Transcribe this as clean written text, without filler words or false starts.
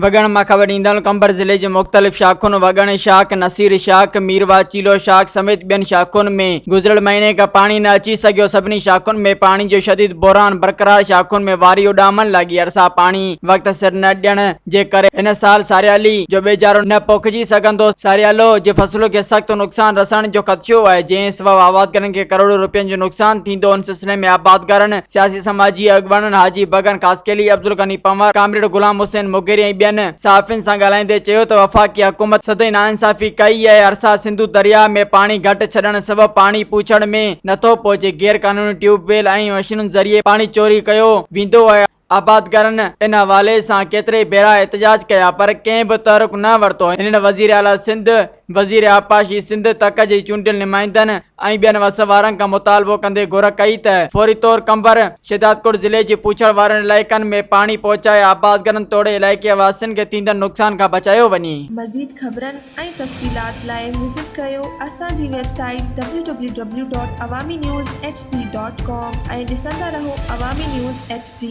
वगण में खबर ईंदड़ कंबर जिले के मुख्तलिफ शाखुन वगण शाख, नसीर शाख, मीरवा चीलो शाख समेत बेन शाखुन में गुजरल महीने का पानी न अची सको। सभी शाखुन में पानी जो शदीद बहरान बरकरार। शाखुन में वारी उडामन लगी। अरसा पानी वक्त सिर न ॾियण जे करे इन साल सारियाली जो बेचारो न पोखजी सघंदो। सारियालो जे फसलों के सख्त नुकसान रसण जो खदशो है, जंहिं सबब आबादगारन के करोड़ों रुपयन जो नुकसान थींदो। उन सिलसिले में आबादगारन, सियासी समाजी अगवानन हाजी बगन खासकेली, अब्दुल गनी पंवर, कामरेड गुलाम हुसैन मुगेरी ऐं ॿियनि साफ़िन सां ॻाल्हाईंदे चयो त वफ़ाक़ी हुकूमत सदाईं नाइंसाफ़ी कई है। अरसा सिंधु दरिया में पानी घटि छॾण सबब पानी पूछण में नथो पहुचे। गैर कानूनी ट्यूबवेल ऐं मशीनुनि ज़रिए पानी चोरी कयो वेंदो है। आबादगारन इन हवाले से केतरे भेरा एहतजाज किया पर कंहिं भी तहरुक न वरतो। इन वज़ीर आला सिंध, वज़ीर आपाशी सिंध तक जे चूंडियल नुमाइंदन ऐं ॿियनि वसवारनि का मुतालबो कंदे घुर कई त फौरी तौर कंबर शिदातकोट जिले के पूछड़ वारनि इलाइक़नि में पानी पहुचाए आबादगारन तोड़े इलाइक़े वासियुनि के थींदड़ नुकसान का बचायो वञे। मज़ीद ख़बरनि ऐं तफ़सीलात लाइ विज़िट कयो असांजी वेबसाइट www.awamiNewsHD.com ऐं ॾिसंदा रहो अवामी न्यूज़ HD।